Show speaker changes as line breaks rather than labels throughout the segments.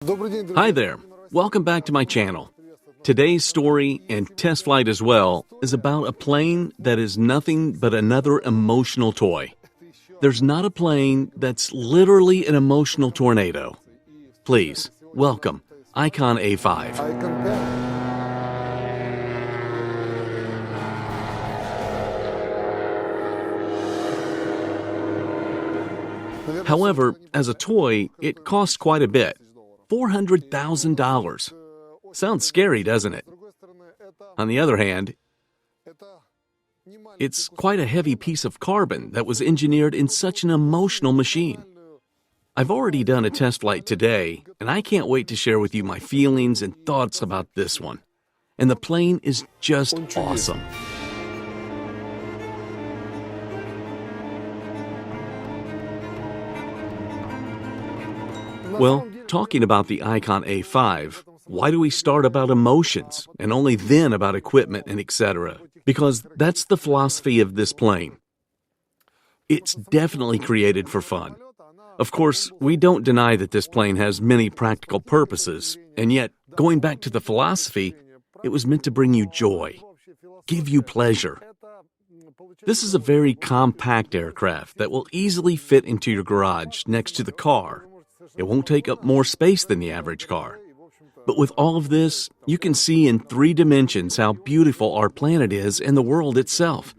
Hi there, welcome back to my channel. Today's story, and test flight as well, is about a plane that is nothing but another emotional toy. There's not a plane that's literally an emotional tornado. Please, welcome Icon A5. However, as a toy, it costs quite a bit. $400,000. Sounds scary, doesn't it? On the other hand, it's quite a heavy piece of carbon that was engineered in such an emotional machine. I've already done a test flight today, and I can't wait to share with you my feelings and thoughts about this one. And the plane is just awesome. Well, talking about the Icon A5, why do we start about emotions and only then about equipment and etc.? Because that's the philosophy of this plane. It's definitely created for fun. Of course, we don't deny that this plane has many practical purposes, and yet, going back to the philosophy, it was meant to bring you joy, give you pleasure. This is a very compact aircraft that will easily fit into your garage next to the car. It won't take up more space than the average car. But with all of this, you can see in 3 dimensions how beautiful our planet is and the world itself.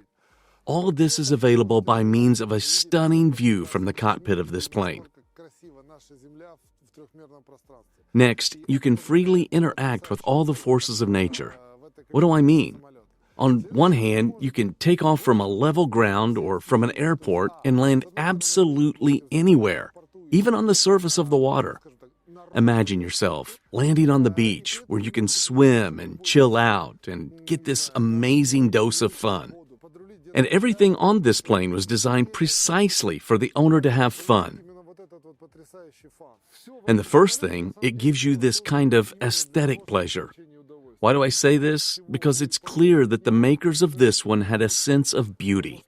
All of this is available by means of a stunning view from the cockpit of this plane. Next, you can freely interact with all the forces of nature. What do I mean? On one hand, you can take off from a level ground or from an airport and land absolutely anywhere, even on the surface of the water. Imagine yourself landing on the beach where you can swim and chill out and get this amazing dose of fun. And everything on this plane was designed precisely for the owner to have fun. And the first thing, it gives you this kind of aesthetic pleasure. Why do I say this? Because it's clear that the makers of this one had a sense of beauty.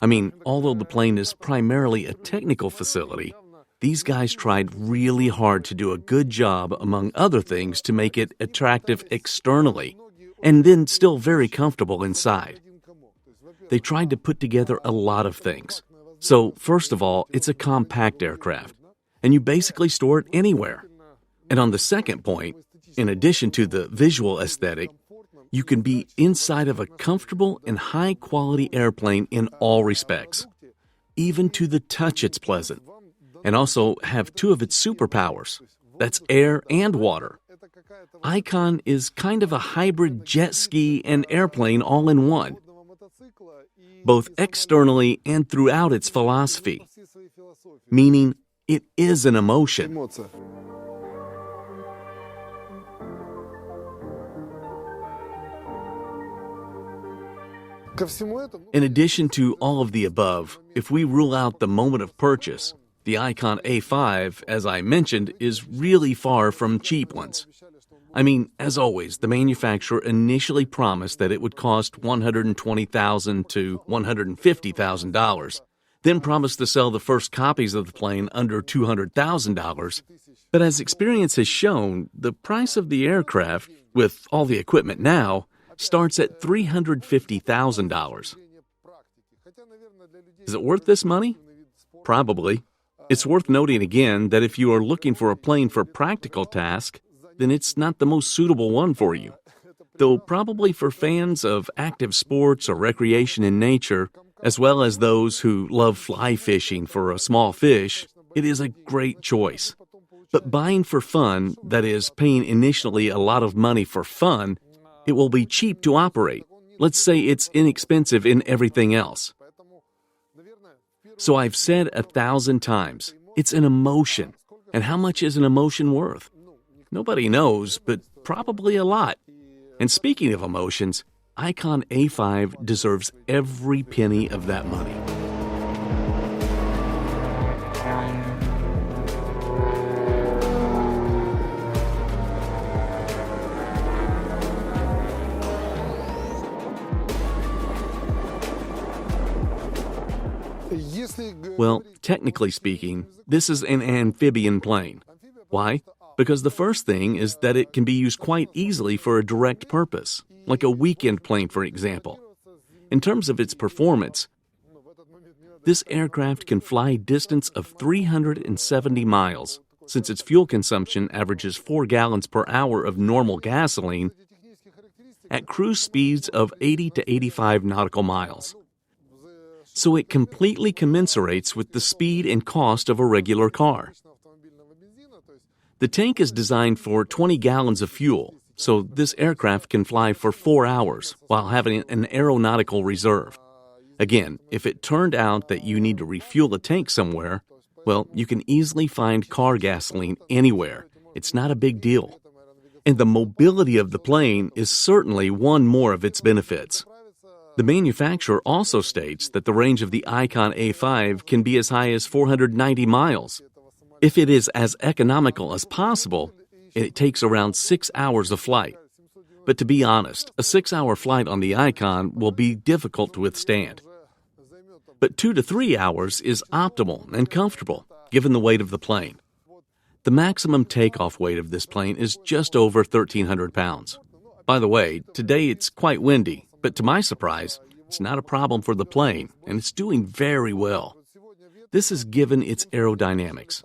I mean, although the plane is primarily a technical facility, these guys tried really hard to do a good job, among other things, to make it attractive externally, and then still very comfortable inside. They tried to put together a lot of things. So, first of all, it's a compact aircraft, and you basically store it anywhere. And on the second point, in addition to the visual aesthetic, you can be inside of a comfortable and high-quality airplane in all respects. Even to the touch, it's pleasant. And also have 2 of its superpowers. That's air and water. Icon is kind of a hybrid jet ski and airplane all in one, both externally and throughout its philosophy, meaning it is an emotion. In addition to all of the above, if we rule out the moment of purchase, the Icon A5, as I mentioned, is really far from cheap ones. I mean, as always, the manufacturer initially promised that it would cost $120,000 to $150,000, then promised to sell the first copies of the plane under $200,000. But as experience has shown, the price of the aircraft, with all the equipment now, starts at $350,000. Is it worth this money? Probably. It's worth noting again that if you are looking for a plane for practical tasks, then it's not the most suitable one for you. Though probably for fans of active sports or recreation in nature, as well as those who love fly fishing for a small fish, it is a great choice. But buying for fun, that is, paying initially a lot of money for fun, it will be cheap to operate. Let's say it's inexpensive in everything else. So I've said 1,000 times, it's an emotion. And how much is an emotion worth? Nobody knows, but probably a lot. And speaking of emotions, Icon A5 deserves every penny of that money. Well, technically speaking, this is an amphibian plane. Why? Because the first thing is that it can be used quite easily for a direct purpose, like a weekend plane, for example. In terms of its performance, this aircraft can fly a distance of 370 miles, since its fuel consumption averages 4 gallons per hour of normal gasoline at cruise speeds of 80 to 85 nautical miles. So it completely commensurates with the speed and cost of a regular car. The tank is designed for 20 gallons of fuel, so this aircraft can fly for 4 hours while having an aeronautical reserve. Again, if it turned out that you need to refuel a tank somewhere, well, you can easily find car gasoline anywhere. It's not a big deal. And the mobility of the plane is certainly one more of its benefits. The manufacturer also states that the range of the Icon A5 can be as high as 490 miles. If it is as economical as possible, it takes around 6 hours of flight. But to be honest, a 6-hour flight on the Icon will be difficult to withstand. But 2 to 3 hours is optimal and comfortable, given the weight of the plane. The maximum takeoff weight of this plane is just over 1,300 pounds. By the way, today it's quite windy, but to my surprise, it's not a problem for the plane, and it's doing very well. This is given its aerodynamics.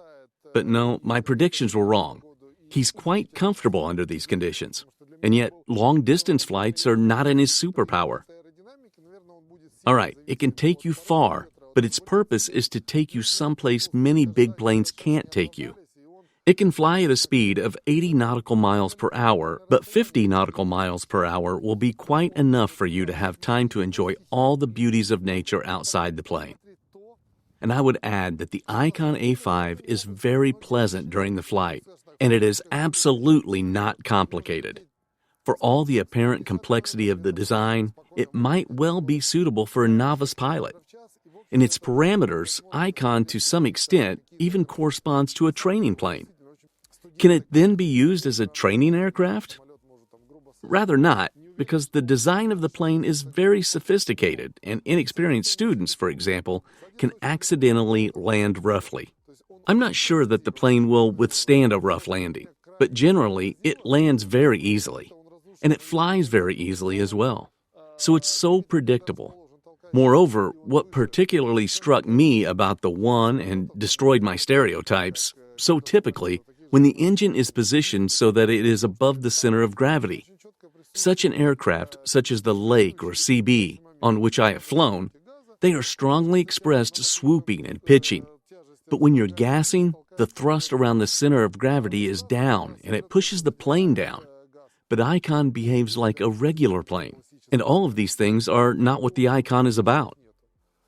But no, my predictions were wrong. He's quite comfortable under these conditions, and yet long-distance flights are not in his superpower. All right, it can take you far, but its purpose is to take you someplace many big planes can't take you. It can fly at a speed of 80 nautical miles per hour, but 50 nautical miles per hour will be quite enough for you to have time to enjoy all the beauties of nature outside the plane. And I would add that the Icon A5 is very pleasant during the flight, and it is absolutely not complicated. For all the apparent complexity of the design, it might well be suitable for a novice pilot. In its parameters, Icon to some extent even corresponds to a training plane. Can it then be used as a training aircraft? Rather not, because the design of the plane is very sophisticated, and inexperienced students, for example, can accidentally land roughly. I'm not sure that the plane will withstand a rough landing, but generally it lands very easily, and it flies very easily as well. So it's so predictable. Moreover, what particularly struck me about the one and destroyed my stereotypes, so typically, when the engine is positioned so that it is above the center of gravity. Such an aircraft, such as the Lake or CB, on which I have flown, they are strongly expressed swooping and pitching. But when you're gassing, the thrust around the center of gravity is down, and it pushes the plane down. But Icon behaves like a regular plane, and all of these things are not what the Icon is about.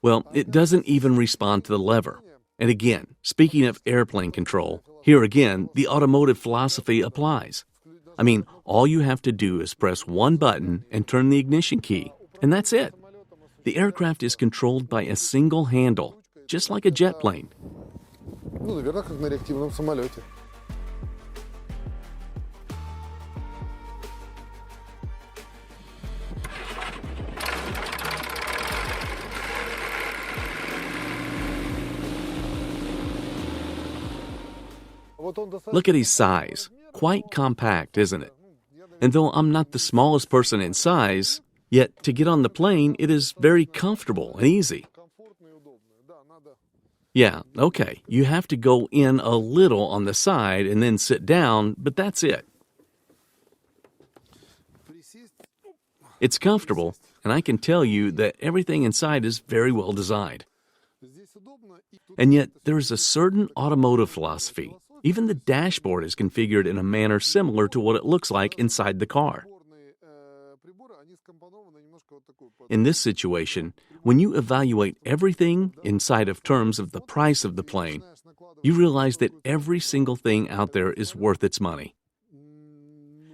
Well, it doesn't even respond to the lever. And again, speaking of airplane control, here again, the automotive philosophy applies. I mean, all you have to do is press one button and turn the ignition key, and that's it. The aircraft is controlled by a single handle, just like a jet plane. Look at his size. Quite compact, isn't it? And though I'm not the smallest person in size, yet to get on the plane, it is very comfortable and easy. Yeah, okay, you have to go in a little on the side and then sit down, but that's it. It's comfortable, and I can tell you that everything inside is very well designed. And yet, there is a certain automotive philosophy. Even the dashboard is configured in a manner similar to what it looks like inside the car. In this situation, when you evaluate everything inside of terms of the price of the plane, you realize that every single thing out there is worth its money.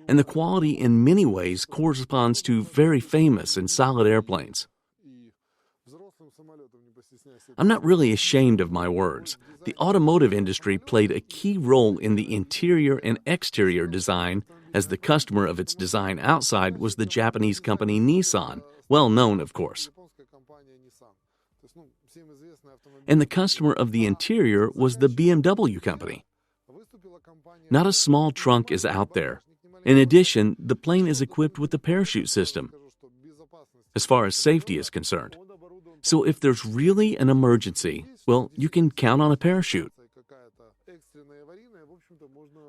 And the quality in many ways corresponds to very famous and solid airplanes. I'm not really ashamed of my words. The automotive industry played a key role in the interior and exterior design, as the customer of its design outside was the Japanese company Nissan, well known, of course. And the customer of the interior was the BMW company. Not a small trunk is out there. In addition, the plane is equipped with a parachute system, as far as safety is concerned. So if there's really an emergency, well, you can count on a parachute.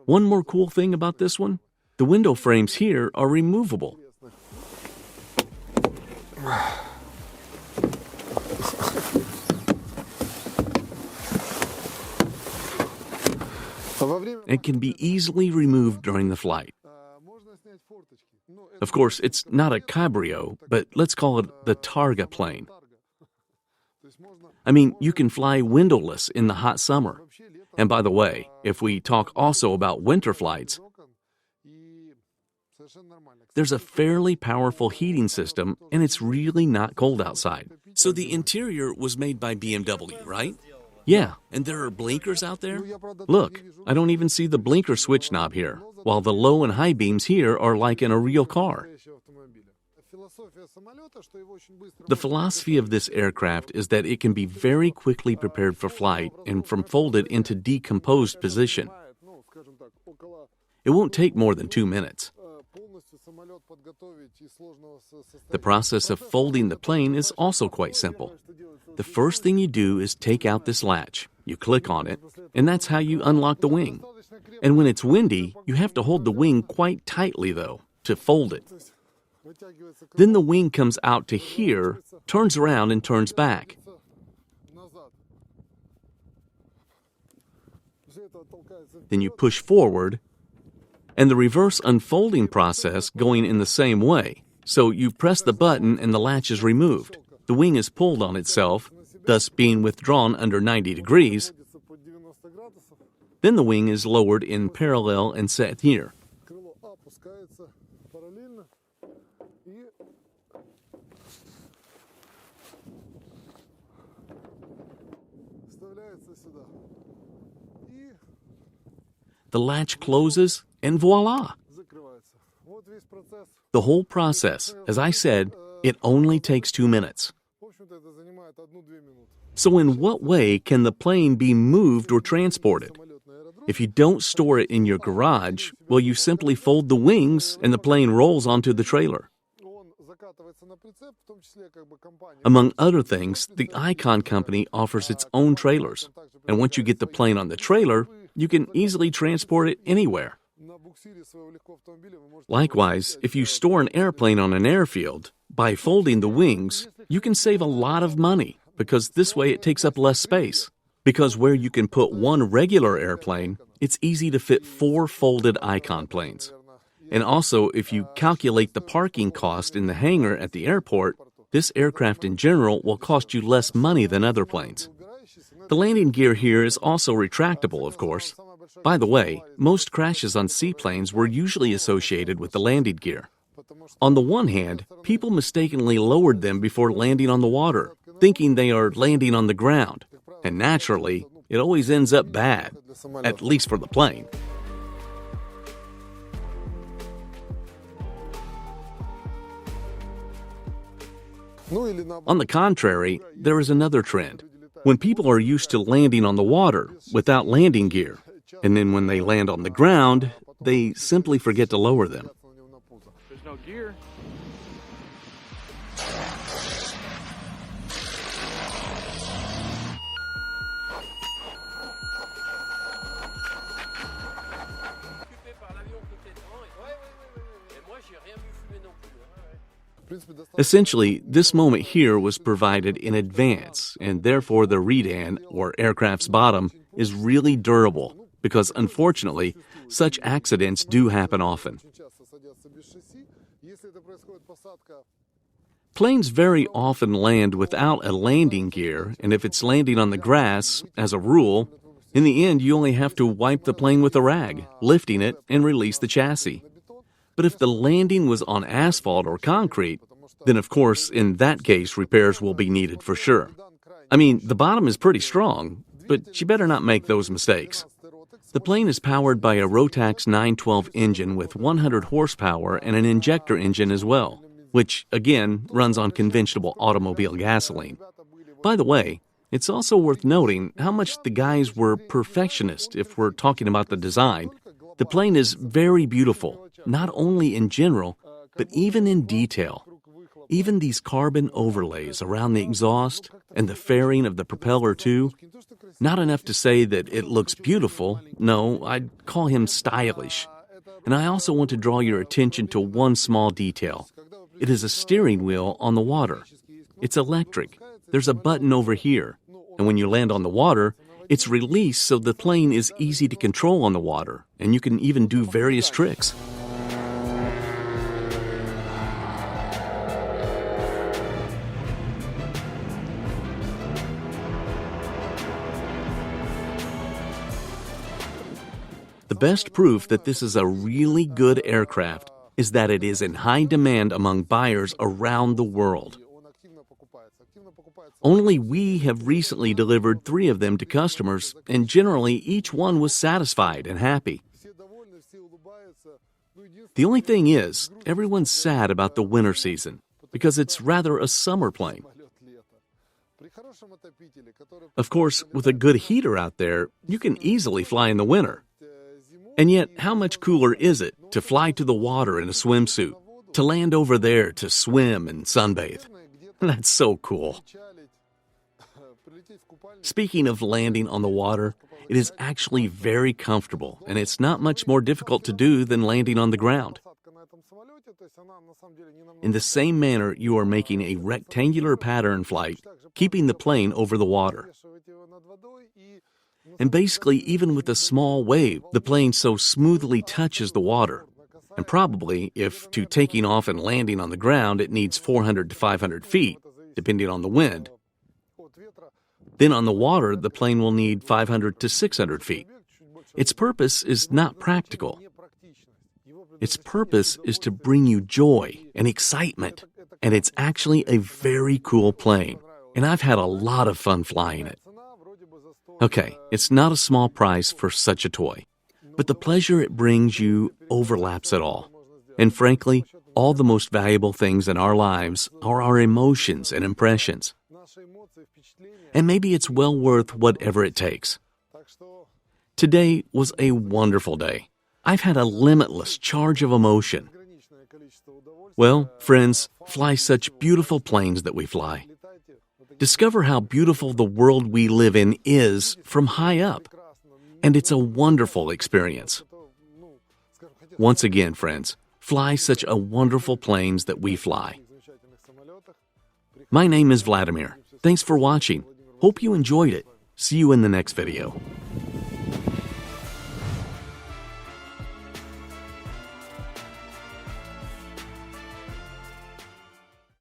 One more cool thing about this one, the window frames here are removable. It can be easily removed during the flight. Of course, it's not a cabrio, but let's call it the Targa plane. I mean, you can fly windowless in the hot summer. And by the way, if we talk also about winter flights, there's a fairly powerful heating system, and it's really not cold outside. So the interior was made by BMW, right? Yeah, and there are blinkers out there? Look, I don't even see the blinker switch knob here, while the low and high beams here are like in a real car. The philosophy of this aircraft is that it can be very quickly prepared for flight and from folded into decomposed position. It won't take more than 2 minutes. The process of folding the plane is also quite simple. The first thing you do is take out this latch. You click on it, and that's how you unlock the wing. And when it's windy, you have to hold the wing quite tightly, though, to fold it. Then the wing comes out to here, turns around, and turns back. Then you push forward, and the reverse unfolding process going in the same way. So you press the button and the latch is removed. The wing is pulled on itself, thus being withdrawn under 90 degrees. Then the wing is lowered in parallel and set here. The latch closes, and voila! The whole process, as I said, it only takes 2 minutes. So in what way can the plane be moved or transported? If you don't store it in your garage, well, you simply fold the wings and the plane rolls onto the trailer. Among other things, the Icon company offers its own trailers. And once you get the plane on the trailer, you can easily transport it anywhere. Likewise, if you store an airplane on an airfield, by folding the wings, you can save a lot of money because this way it takes up less space. Because where you can put one regular airplane, it's easy to fit 4 folded Icon planes. And also, if you calculate the parking cost in the hangar at the airport, this aircraft in general will cost you less money than other planes. The landing gear here is also retractable, of course. By the way, most crashes on seaplanes were usually associated with the landing gear. On the one hand, people mistakenly lowered them before landing on the water, thinking they are landing on the ground. And naturally, it always ends up bad, at least for the plane. On the contrary, there is another trend. When people are used to landing on the water without landing gear, and then when they land on the ground, they simply forget to lower them.
There's no gear.
Essentially, this moment here was provided in advance, and therefore the redan, or aircraft's bottom, is really durable, because unfortunately, such accidents do happen often. Planes very often land without a landing gear, and if it's landing on the grass, as a rule, in the end you only have to wipe the plane with a rag, lifting it and release the chassis. But if the landing was on asphalt or concrete, then of course, in that case, repairs will be needed for sure. I mean, the bottom is pretty strong, but you better not make those mistakes. The plane is powered by a Rotax 912 engine with 100 horsepower and an injector engine as well, which, again, runs on conventional automobile gasoline. By the way, it's also worth noting how much the guys were perfectionist if we're talking about the design. The plane is very beautiful, not only in general, but even in detail. Even these carbon overlays around the exhaust and the fairing of the propeller too. Not enough to say that it looks beautiful. No, I'd call him stylish. And I also want to draw your attention to one small detail. It is a steering wheel on the water. It's electric. There's a button over here. And when you land on the water, it's released so the plane is easy to control on the water, and you can even do various tricks. The best proof that this is a really good aircraft is that it is in high demand among buyers around the world. Only we have recently delivered 3 of them to customers, and generally each one was satisfied and happy. The only thing is, everyone's sad about the winter season because it's rather a summer plane. Of course, with a good heater out there, you can easily fly in the winter. And yet, how much cooler is it to fly to the water in a swimsuit, to land over there to swim and sunbathe? That's so cool. Speaking of landing on the water, it is actually very comfortable, and it's not much more difficult to do than landing on the ground. In the same manner, you are making a rectangular pattern flight, keeping the plane over the water. And basically, even with a small wave, the plane so smoothly touches the water. And probably, if to taking off and landing on the ground, it needs 400 to 500 feet, depending on the wind, then on the water, the plane will need 500 to 600 feet. Its purpose is not practical. Its purpose is to bring you joy and excitement. And it's actually a very cool plane. And I've had a lot of fun flying it. Okay, it's not a small price for such a toy, but the pleasure it brings you overlaps it all. And frankly, all the most valuable things in our lives are our emotions and impressions. And maybe it's well worth whatever it takes. Today was a wonderful day. I've had a limitless charge of emotion. Well, friends, fly such beautiful planes that we fly. Discover how beautiful the world we live in is from high up. And it's a wonderful experience. Once again, friends, fly such a wonderful planes that we fly. My name is Vladimir. Thanks for watching. Hope you enjoyed it. See you in the next video.